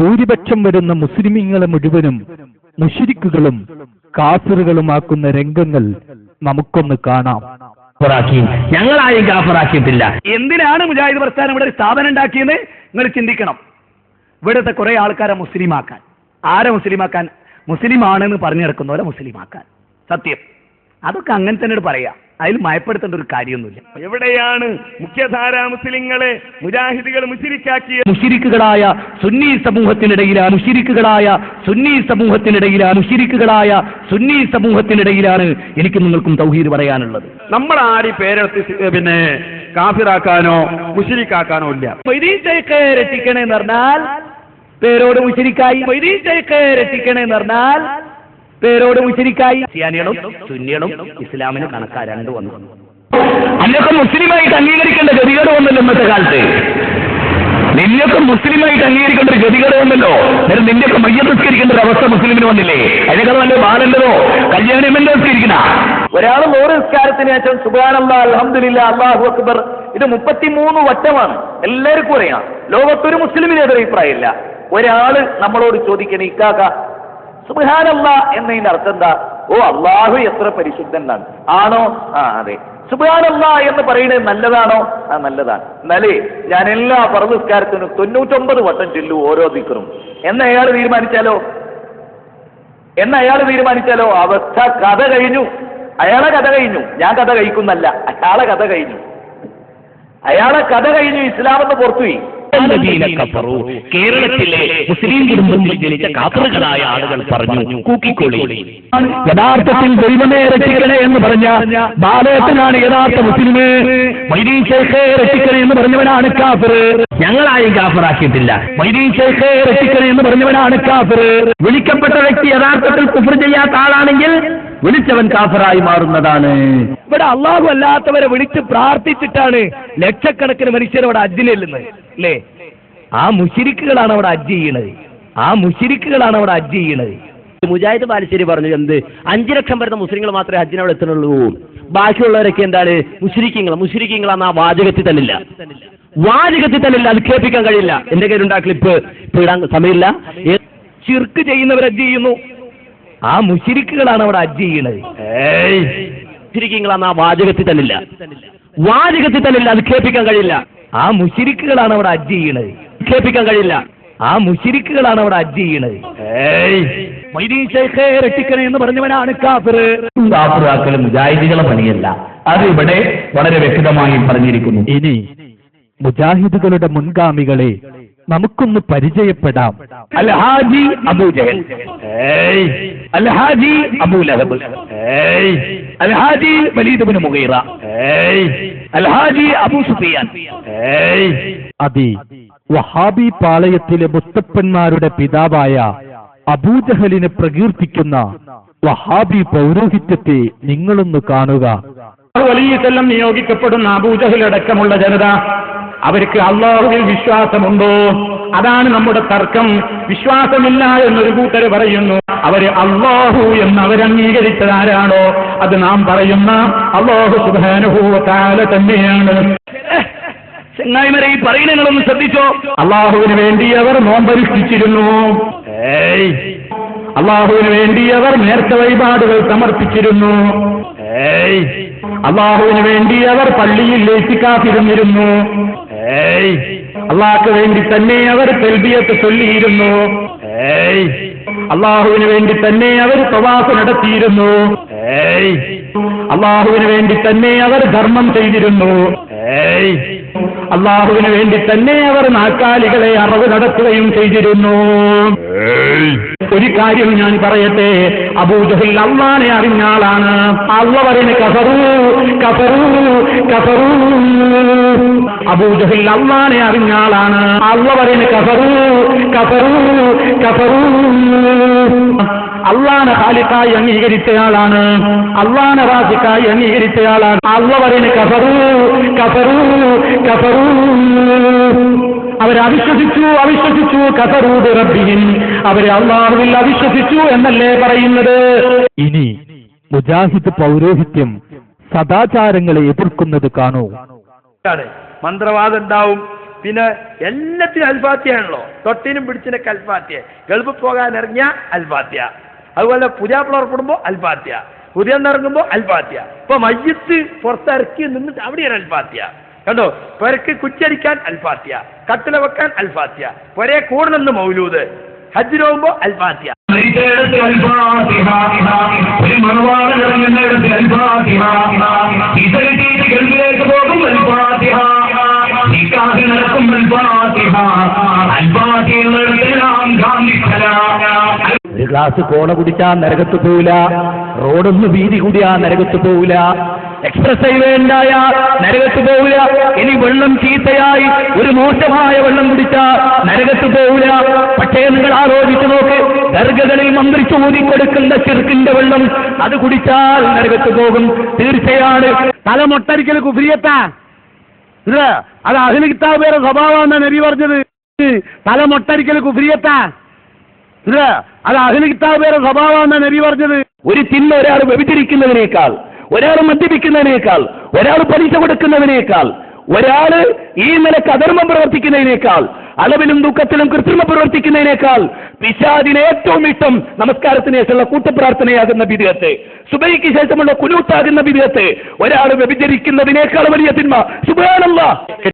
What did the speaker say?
ഭൂരിപക്ഷം വരുന്ന മുസ്ലിമീങ്ങളെ മുഴുവനും മുശ്രിക്കുകളും കാഫിറുകളുമാക്കുന്ന രംഗങ്ങൾ നമുക്കൊന്ന് കാണാം. ഞങ്ങളായും കാഫറാക്കിയിട്ടില്ല. എന്തിനാണ് മുജാഹിദ് പ്രസ്ഥാനം ഇവിടെ ഒരു സ്ഥാപനം ഉണ്ടാക്കിയത്? നിങ്ങൾ ചിന്തിക്കണം. ഇവിടുത്തെ കുറെ ആൾക്കാരെ മുസ്ലിമാക്കാൻ. ആരെ മുസ്ലിമാക്കാൻ? മുസ്ലിമാണെന്ന് പറഞ്ഞു നടക്കുന്നവരെ മുസ്ലിമാക്കാൻ. സത്യം, അതൊക്കെ അങ്ങനെ തന്നെ പറയാം. അതിൽ മയപ്പെടുത്തേണ്ട ഒരു കാര്യമൊന്നുമില്ല. എവിടെയാണ് മുഖ്യധാരാ മുസ്ലിങ്ങളെ മുജാഹിദുകൾ മുശ്രിക്കാക്കിയ? മുശ്രിക്കുകളായ സുന്നി സമൂഹത്തിനിടയിലാണ് എനിക്ക് നിങ്ങൾക്കും തൗഹീദ് പറയാനുള്ളത്. നമ്മൾ ആരും പേരെടുത്ത് കാഫിറാക്കാനോ മുശ്രിക്കാക്കാനോ ഇല്ല. രക്ഷിക്കണേന്ന് പറഞ്ഞാൽ പേരോട് മുശ്രിക്കായി. രക്ഷിക്കണേന്ന് പറഞ്ഞാൽ പേരോട് മുശ്രിക്കായി. ക്രിസ്ത്യാനികളും സുന്നികളും ഇസ്ലാമിന് കണക്കാ രണ്ടു വന്നു. അന്നൊക്കെ മുസ്ലിമായിട്ട് അംഗീകരിക്കേണ്ട ഗതികേട് വന്നല്ലോ ഇന്നത്തെ കാലത്ത്. നിന്നൊക്കെ മുസ്ലിമായിട്ട് അംഗീകരിക്കേണ്ട ഒരു ഗതികേട് വന്നല്ലോ. നേരം നിന്റെയൊക്കെ മയ്യസ്കരിക്കേണ്ട ഒരു അവസ്ഥ മുസ്ലിമിന് വന്നില്ലേ? അതിനേക്കാൾ നല്ല ബാലല്ലതോ കല്യാണമെല്ലോ സ്കരിക്കണ. ഒരാൾ 100 നിസ്കാരത്തിന് ശേഷം സുബ്ഹാനല്ലാഹ് അൽഹംദുലില്ലാഹ് അല്ലാഹു അക്ബർ ഇത് 33 വട്ടമാണ്. എല്ലാവർക്കും അറിയാം. ലോകത്തൊരു മുസ്ലിമിന് എതിരെ അഭിപ്രായമില്ല. ഒരാള് നമ്മളോട് ചോദിക്കണേ, ഇക്കാക്ക സുബ്ഹാനല്ലാഹ് എന്നതിന്റെ അർത്ഥം എന്താ? ഓ, അള്ളാഹു എത്ര പരിശുദ്ധനാണ്. ആണോ? ആ, അതെ. സുബ്ഹാനല്ലാഹ് എന്ന് പറയുന്നത് നല്ലതാണോ? ആ, നല്ലതാണ്. എന്നാലേ ഞാൻ എല്ലാ ഫർദ് നിസ്കാരത്തിനും 99 വട്ടം ചൊല്ലു ഓരോ ദിക്റും എന്ന് അയാൾ തീരുമാനിച്ചാലോ അവസ്ഥ കഥ കഴിഞ്ഞു. അയാളെ കഥ കഴിഞ്ഞു. ഞാൻ കഥ കഴിക്കുന്നല്ല, അയാളെ കഥ കഴിഞ്ഞു. ഇസ്ലാമെന്ന് പുറത്തുപോയി. കേരളത്തിലെ മുസ്ലിം കുടുംബത്തിൽ ജനിച്ച കാഫറുകളായ ആളുകൾ പറഞ്ഞു, കൂക്കിക്കൊള്ളി. യഥാർത്ഥത്തിൽ ദൈവമേ രക്ഷിക്കണേ എന്ന് പറഞ്ഞ ബാലയത്തിനാണ് യഥാർത്ഥ മുസ്ലിമ്. മൊയ്തീൻ ശൈഖേ രക്ഷിക്കണേ എന്ന് പറഞ്ഞവനാണ് കാഫിർ. ഞങ്ങളായും കാഫറാക്കിയിട്ടില്ല. മൊയ്തീൻ ശൈഖേ രക്ഷിക്കണേ എന്ന് പറഞ്ഞവനാണ് കാഫിർ. വിളിക്കപ്പെട്ട വ്യക്തി യഥാർത്ഥത്തിൽ കുഫ്ർ ചെയ്യാത്ത ആളാണെങ്കിൽ വിളിച്ചവൻ കാഫറായി മാറുന്നതാണ്. ഇവിടെ അള്ളാഹു അല്ലാത്തവരെ വിളിച്ച് പ്രാർത്ഥിച്ചിട്ടാണ് ലക്ഷക്കണക്കിന് മനുഷ്യർ അവിടെ ഹജ്ജിന് ചെല്ലുന്നത് അല്ലേ? ആ മുശ്രിക്കുകളാണ് അവിടെ ഹജ്ജ് ചെയ്യണത്. മുജാഹിദ് ബാലുശ്ശേരി പറഞ്ഞു, എന്ത് 5 ലക്ഷം വരുന്ന മുസ്ലിങ്ങൾ മാത്രമേ ഹജ്ജിന് അവിടെ എത്തുന്നുള്ളൂ, ബാക്കിയുള്ളവരൊക്കെ എന്താണ് മുശ്രിക്കീങ്ങളാന്ന് ആ വാചകത്തിൽ തന്നില്ല. അത് കേൾപ്പിക്കാൻ കഴിയില്ല. എന്റെ കയ്യിലുണ്ടാ ക്ലിപ്പ്. ഇപ്പൊ ഇടാൻ സമയമില്ല. ശിർക്ക് ചെയ്യുന്നവർ ഹജ്ജ് ചെയ്യുന്നു. ആ മുശ്രിക്കുകളാണ് അവിടെ ഹജ്ജ് ചെയ്യണത്. മുശ്രിക്കീങ്ങളാന്ന് ആ വാചകത്തിൽ തന്നില്ല. അത് കേൾപ്പിക്കാൻ കഴിയില്ല. ആ മുശ്രിക്കുകളാണ് അവിടെ ഹജ്ജ് ചെയ്യണത്. മൊയ്തീൻ ശൈഖേ രക്ഷിക്കണേ എന്ന് പറഞ്ഞവനാണ് കാഫിർ. കാഫിറാക്കൽ മുജാഹിദുകളെ പണിയല്ല. അത് ഇവിടെ വളരെ വ്യക്തമായി പറഞ്ഞിരിക്കുന്നു. ഇനി മുജാഹിദുകളുടെ മുൻഗാമികളെ നമുക്കൊന്ന് പരിചയപ്പെടാം. അൽഹാജി അബൂജഹൽ, അൽഹാജി അബൂലഹബ്, അൽഹാജി വലീദ് ഇബ്നു മുഗീറ, അൽഹാജി അബൂ സുഫിയാൻ. അതെ, വഹാബി പാളയത്തിലെ മുസ്തപ്പന്മാരുടെ പിതാവായ അബൂജഹലിനെ പ്രകീർത്തിക്കുന്ന വഹാബി പൗരോഹിത്യത്തെ നിങ്ങളൊന്ന് കാണുക. വലിയെല്ലാം നിയോഗിക്കപ്പെടുന്ന അബൂജഹൽ അടക്കമുള്ള ജനത, അവർക്ക് അള്ളാഹുവിൽ വിശ്വാസമുണ്ടോ? അതാണ് നമ്മുടെ തർക്കം. വിശ്വാസമില്ല എന്നൊരു കൂട്ടർ പറയുന്നു. അവര് അള്ളാഹു എന്ന് അവരംഗീകരിച്ചതാരാണോ അത് നാം പറയുന്ന അള്ളാഹു സുബ്ഹാനഹു വ തആല തന്നെയാണ്. ചെങ്ങായിമാരെ, ഈ പറയുന്നതൊന്ന് ശ്രദ്ധിച്ചോ. അള്ളാഹുവിന് വേണ്ടി അവർ നോമ്പനുഷ്ഠിച്ചിരുന്നു. അള്ളാഹുവിന് വേണ്ടി അവർ നേർച്ച വഴിപാടുകൾ സമർപ്പിച്ചിരുന്നു. അള്ളാഹുവിന് വേണ്ടി അവർ പള്ളിയിൽ ഇത്തികാഫിരുന്നിരുന്നു. അള്ളാഹ്ക്ക് വേണ്ടി തന്നെ അവർ തൽബിയത്ത് ചൊല്ലിയിരുന്നു. അള്ളാഹുവിന് വേണ്ടി തന്നെ അവർ തവാഫ് നടത്തിയിരുന്നു. അള്ളാഹുവിന് വേണ്ടി തന്നെ അവർ ധർമ്മം ചെയ്തിരുന്നു. അള്ളാഹുവിന് വേണ്ടി തന്നെ അവർ നാൽക്കാലികളെ അറവ് നടത്തുകയും ചെയ്തിരുന്നു. ഒരു കാര്യം ഞാൻ പറയട്ടെ, അബൂജഹൽ അള്ളാനെ അറിഞ്ഞ ആളാണ്. അള്ളാഹ് പറയുന്നത് കഫറൂ. അബൂജഹൽ അള്ളാനെ അറിഞ്ഞ ആളാണ്. അള്ളാഹ് പറയുന്നത് കഫറൂ. അള്ളാനെ ഖാലിഖായി അംഗീകരിച്ചയാളാണ്. അള്ളാനെ റാസിഖായി അംഗീകരിച്ചയാളാണ്. അള്ളാഹ് പറയുന്നത് കഫറൂ. അവരവിശ്വസിച്ചു കഫറൂബി റബ്ബിഹിം, അവരെ അള്ളാഹുവിൽ അവിശ്വസിച്ചു എന്നല്ലേ പറയുന്നത്. ഇനി മുജാഹിദ് പൗരോഹിത്യം സദാചാരങ്ങളെ എതിർക്കുന്നത് കാണൂ. മന്ത്രവാദം ഉണ്ടാവും, പിന്നെ എല്ലാത്തിനും അൽഫാത്തിയാണല്ലോ. തൊട്ടിനും പിടിച്ചിനൊക്കെ അൽഫാത്തിയ. ഗൾഫിൽ പോകാൻ ഇറങ്ങിയ അൽഫാത്തിയ. അതുപോലെ പുതിയാപ്പിള പുറപ്പെടുമ്പോൾ അൽഫാത്തിയ. പുതിയ ഇറങ്ങുമ്പോൾ അൽഫാത്തിയ. ഇപ്പൊ മയ്യത്ത് പുറത്തിറക്കി നിന്നിട്ട് അവിടെയാണ് അൽഫാത്തിയ. കണ്ടോ, പെരക്ക് കുച്ചടിക്കാൻ അൽഫാത്തിയ, കട്ടില വെക്കാൻ അൽഫാത്തിയ, പൊരേ കൂടുന്നെന്ന് മൗലൂദ്, ഹജ്ജിന് പോകുമ്പോ അൽഫാത്തിയ. ഒരു ഗ്ലാസ് കോള കുടിച്ചാ നരകത്ത് പോവില്ല, റോഡൊന്ന് വീതി കൂടിയാ നരകത്ത് പോവില്ല, എക്സ്പ്രസ് ഹൈവേ ഉണ്ടായ നരകത്ത് പോവില്ല. ഇനി വെള്ളം ചീത്തയായി ഒരു മോശമായ വെള്ളം കുടിച്ചാൽ നരകത്ത് പോവില്ല. പക്ഷേ നിങ്ങൾ ആലോചിച്ചു നോക്ക്, ദർഗകളിൽ മന്ത്രിച്ചു ഊതിക്കൊടുക്കുന്ന ചെറുക്കിന്റെ വെള്ളം അത് കുടിച്ചാൽ നരകത്ത് പോകും തീർച്ചയാണ്. തലമൊട്ടരിക്കൽ കുഫ്രിയത്താ, അത് അഹ്ലു കിതാബുകാരുടെ സ്വഭാവമാണ് നബി പറഞ്ഞത്. തലമൊട്ടരിക്കൽ കുഫ്രിയത്താ, അത് അഹ്ലു കിതാബുകാരുടെ സ്വഭാവമാണ് നബി പറഞ്ഞത്. ഒരു തിന്മ ഒരാൾ വ്യഭിചരിക്കുന്നതിനേക്കാൾ, ഒരാൾ മദ്യപിക്കുന്നതിനേക്കാൾ, ഒരാൾ പലിശ കൊടുക്കുന്നതിനേക്കാൾ, ഒരാൾ ഈ നിലക്ക് അധർമ്മം പ്രവർത്തിക്കുന്നതിനേക്കാൾ, അളവിലും ദുഃഖത്തിലും കൃത്രിമം പ്രവർത്തിക്കുന്നതിനേക്കാൾ പിശാചിന് ഏറ്റവും ഇഷ്ടം നമസ്കാരത്തിന് ശേഷമുള്ള കൂട്ടപ്രാർത്ഥനയാകുന്ന ബിദ്അത്ത്, സുബഹിക്ക് ശേഷമുള്ള കുനൂത്താകുന്ന ബിദ്അത്ത്, ഒരാൾ വ്യഭിചരിക്കുന്നതിനേക്കാൾ വലിയ തിന്മ. സുബ്ഹാനല്ലാഹ്.